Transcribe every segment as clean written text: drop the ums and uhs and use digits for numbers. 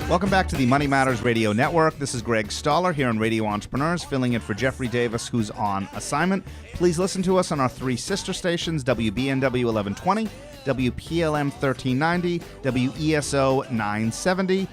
Welcome back to the Money Matters Radio Network. This is Greg Stoller here on Radio Entrepreneurs, filling in for Jeffrey Davis, who's on assignment. Please listen to us on our three sister stations, WBNW 1120, WPLM 1390, WESO 970.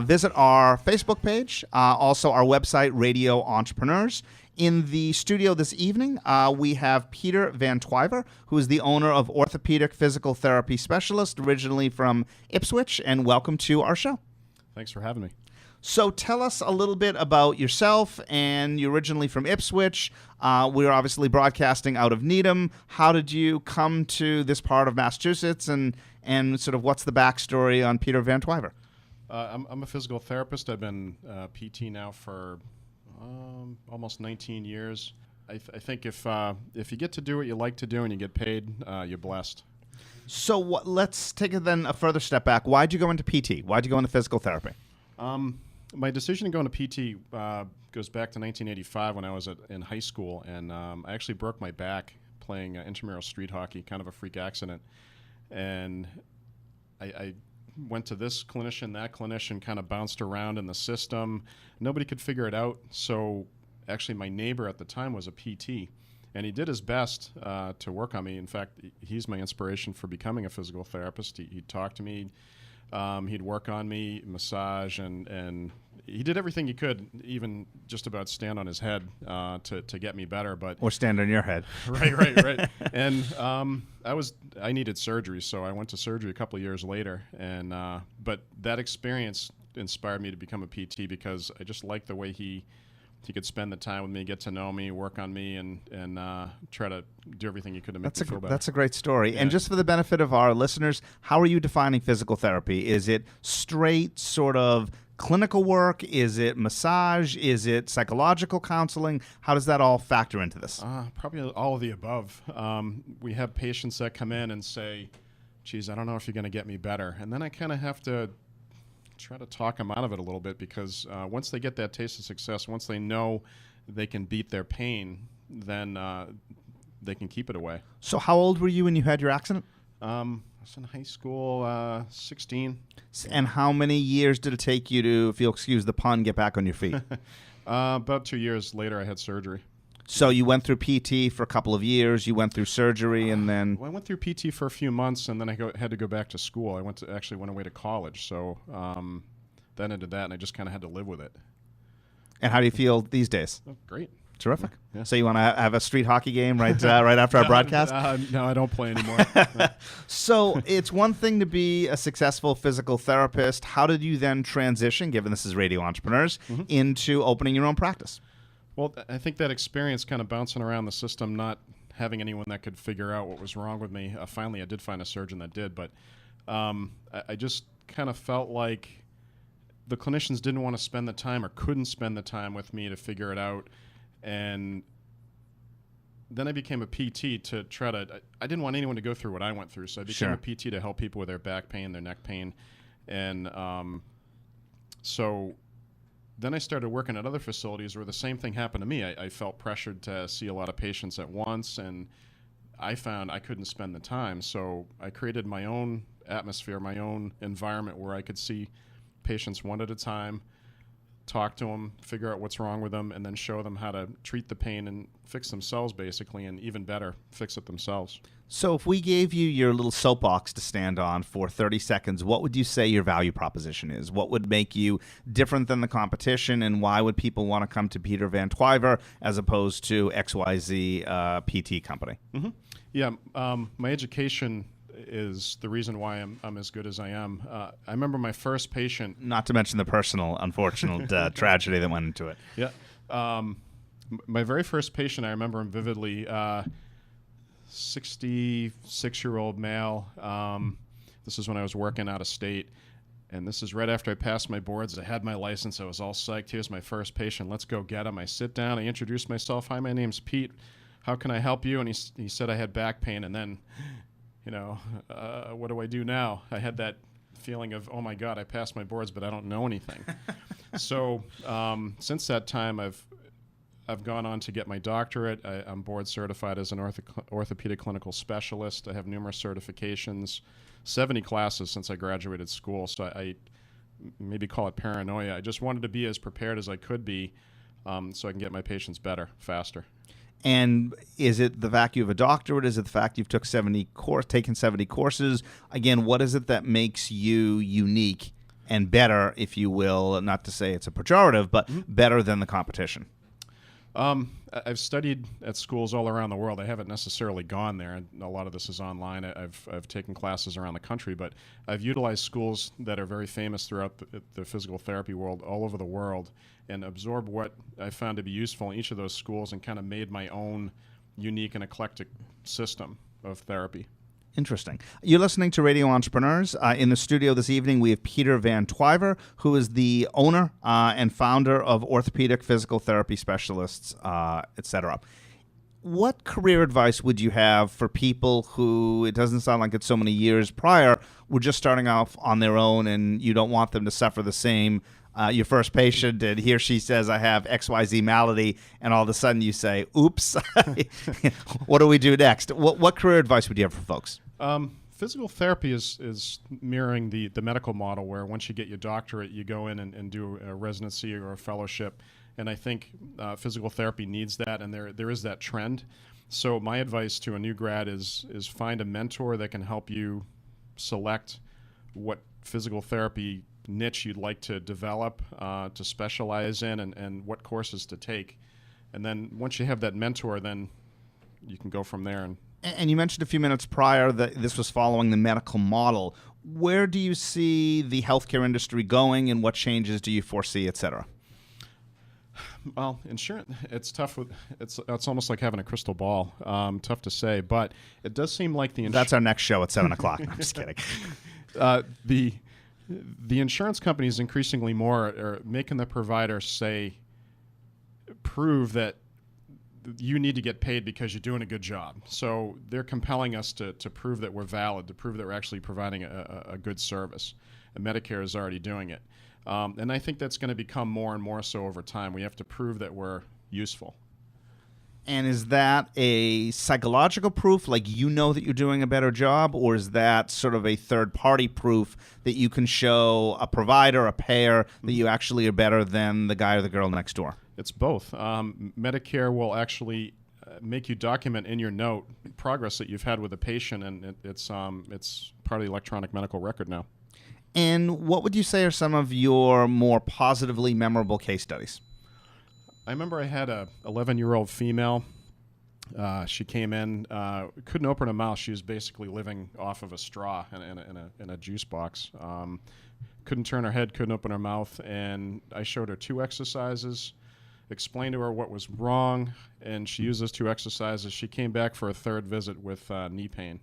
Visit our Facebook page, also our website, Radio Entrepreneurs. In the studio this evening, we have Peter Van Twuyver, who is the owner of Orthopaedic Physical Therapy Specialist, originally from Ipswich, and welcome to our show. Thanks for having me. So tell us a little bit about yourself, and you're originally from Ipswich. We're obviously broadcasting out of Needham. How did you come to this part of Massachusetts, and sort of what's the backstory on Peter Van Twuyver? I'm a physical therapist. I've been PT now for almost 19 years. I think if you get to do what you like to do and you get paid, you're blessed. So let's take it then a further step back. Why'd you go into PT? Why'd you go into physical therapy? My decision to go into PT goes back to 1985 when I was in high school, and I actually broke my back playing intramural street hockey, kind of a freak accident. And I went to this clinician, that clinician, kind of bounced around in the system. Nobody could figure it out. So actually my neighbor at the time was a PT. And he did his best to work on me. In fact, he's my inspiration for becoming a physical therapist. He'd talk to me, he'd work on me, massage, and he did everything he could, even just about stand on his head to get me better. Or stand on your head. Right. And I needed surgery, so I went to surgery a couple of years later. And but that experience inspired me to become a PT because I just liked the way he could spend the time with me, get to know me, work on me, and try to do everything he could to make me feel better. That's a great story. Yeah. And just for the benefit of our listeners, how are you defining physical therapy? Is it straight sort of clinical work? Is it massage? Is it psychological counseling? How does that all factor into this? Probably all of the above. We have patients that come in and say, geez, I don't know if you're going to get me better. And then I kind of have to try to talk them out of it a little bit because once they get that taste of success, once they know they can beat their pain, then they can keep it away. So how old were you when you had your accident? I was in high school, 16. And how many years did it take you to, if you'll excuse the pun, get back on your feet? About 2 years later, I had surgery. So you went through PT for a couple of years, you went through surgery, and then... Well, I went through PT for a few months, and then I had to go back to school. I went away to college, so then I did that, and I just kind of had to live with it. And how do you feel these days? Oh, great. Terrific. Yeah. So you want to have a street hockey game right after our broadcast? No, I don't play anymore. So it's one thing to be a successful physical therapist. How did you then transition, given this is Radio Entrepreneurs, into opening your own practice? Well, I think that experience kind of bouncing around the system, not having anyone that could figure out what was wrong with me. Finally, I did find a surgeon that did, but I just kind of felt like the clinicians didn't want to spend the time or couldn't spend the time with me to figure it out. And then I became a PT to try to, I didn't want anyone to go through what I went through, so I became a PT to help people with their back pain, their neck pain. And so then I started working at other facilities where the same thing happened to me. I felt pressured to see a lot of patients at once, and I found I couldn't spend the time. So I created my own atmosphere, my own environment where I could see patients one at a time, talk to them, figure out what's wrong with them, and then show them how to treat the pain and fix themselves, basically, and even better, fix it themselves. So if we gave you your little soapbox to stand on for 30 seconds, what would you say your value proposition is? What would make you different than the competition, and why would people want to come to Peter Van Twuyver as opposed to XYZ PT company? Mm-hmm. Yeah, my education is the reason why I'm as good as I am. I remember my first patient... Not to mention the personal, unfortunate tragedy that went into it. Yeah. My very first patient, I remember him vividly, 66-year-old male. This is when I was working out of state. And this is right after I passed my boards. I had my license. I was all psyched. Here's my first patient. Let's go get him. I sit down. I introduce myself. Hi, my name's Pete. How can I help you? And he said I had back pain. And then... what do I do now? I had that feeling of, oh my God, I passed my boards, but I don't know anything. So since that time, I've gone on to get my doctorate. I'm board certified as an orthopedic clinical specialist. I have numerous certifications, 70 classes since I graduated school. So maybe call it paranoia. I just wanted to be as prepared as I could be, so I can get my patients better, faster. And is it the fact you have a doctorate? Is it the fact you've taken 70 courses? Again, what is it that makes you unique and better, if you will, not to say it's a pejorative, but better than the competition? I've studied at schools all around the world. I haven't necessarily gone there, and a lot of this is online. I've taken classes around the country, but I've utilized schools that are very famous throughout the physical therapy world, all over the world, and absorbed what I found to be useful in each of those schools and kind of made my own unique and eclectic system of therapy. Interesting. You're listening to Radio Entrepreneurs. In the studio this evening, we have Peter Van Twuyver, who is the owner and founder of Orthopaedic Physical Therapy Specialists, etc. What career advice would you have for people who, it doesn't sound like it's so many years prior, were just starting off on their own, and you don't want them to suffer the same? Your first patient, and he or she says, I have XYZ malady, and all of a sudden you say, oops, what do we do next? What career advice would you have for folks? Physical therapy is mirroring the medical model, where once you get your doctorate, you go in and do a residency or a fellowship. And I think physical therapy needs that, and there is that trend. So my advice to a new grad is find a mentor that can help you select what physical therapy niche you'd like to develop, to specialize in, and what courses to take. And then once you have that mentor, then you can go from there. And you mentioned a few minutes prior that this was following the medical model. Where do you see the healthcare industry going, and what changes do you foresee, et cetera? Well, insurance, it's tough. It's almost like having a crystal ball. Tough to say, but it does seem like That's our next show at 7 o'clock. I'm just kidding. The insurance companies increasingly more are making the provider prove that you need to get paid because you're doing a good job. So they're compelling us to prove that we're valid, to prove that we're actually providing a good service. And Medicare is already doing it. And I think that's going to become more and more so over time. We have to prove that we're useful. And is that a psychological proof, like you know that you're doing a better job, or is that sort of a third-party proof that you can show a provider, a payer, that you actually are better than the guy or the girl next door? It's both. Medicare will actually make you document in your note progress that you've had with a patient, and it's part of the electronic medical record now. And what would you say are some of your more positively memorable case studies? I remember I had a 11-year-old female. She came in, couldn't open her mouth. She was basically living off of a straw in a juice box. Couldn't turn her head, couldn't open her mouth, and I showed her 2 exercises, explained to her what was wrong, and she used those 2 exercises. She came back for a 3rd visit with knee pain.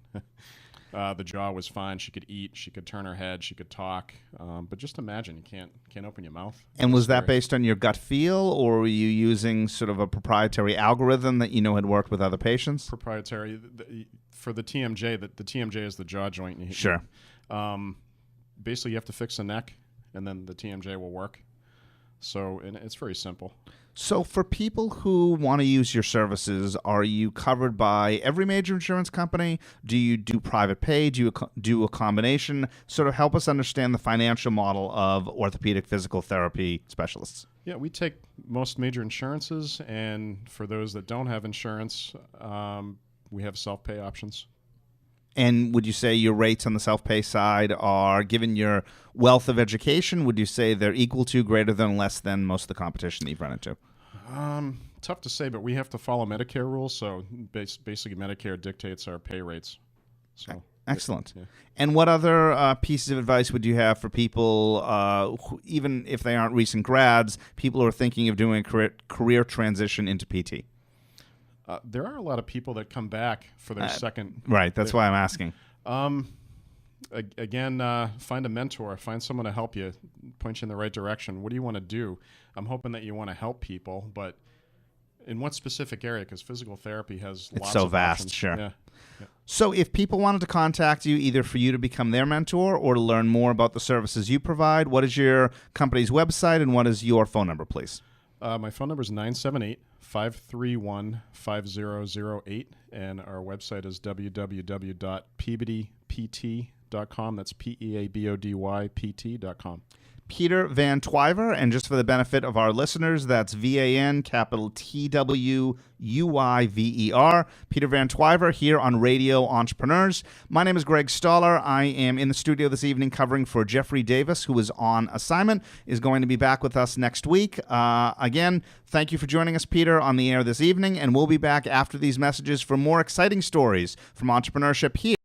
The jaw was fine. She could eat. She could turn her head. She could talk. But just imagine, you can't open your mouth. And was that based on your gut feel, or were you using sort of a proprietary algorithm that you know had worked with other patients? Proprietary. For the TMJ, the TMJ is the jaw joint. Sure. Basically, you have to fix the neck, and then the TMJ will work. So, and it's very simple. So for people who want to use your services, are you covered by every major insurance company? Do you do private pay? Do you do a combination? Sort of help us understand the financial model of orthopedic physical therapy specialists. Yeah, we take most major insurances, and for those that don't have insurance, we have self-pay options. And would you say your rates on the self-pay side are, given your wealth of education, would you say they're equal to, greater than, less than most of the competition that you've run into? Tough to say, but we have to follow Medicare rules, so basically Medicare dictates our pay rates. So excellent. Yeah. And what other pieces of advice would you have for people, who, even if they aren't recent grads, people who are thinking of doing a career transition into PT? There are a lot of people that come back for their second. Right, that's why I'm asking. Again, find a mentor, find someone to help you, point you in the right direction. What do you want to do? I'm hoping that you want to help people, but in what specific area? Because physical therapy has lots so of vast, options. sure. Yeah. So if people wanted to contact you, either for you to become their mentor or to learn more about the services you provide, what is your company's website and what is your phone number, please? My phone number is 978-531-5008, and our website is www.peabodypt.com. That's PEABODYPT.com. Peter Van Twuyver, and just for the benefit of our listeners, that's VAN, capital TWUYVER. Peter Van Twuyver here on Radio Entrepreneurs. My name is Greg Stoller. I am in the studio this evening covering for Jeffrey Davis, who is on assignment, is going to be back with us next week. Again, thank you for joining us, Peter, on the air this evening, and we'll be back after these messages for more exciting stories from entrepreneurship here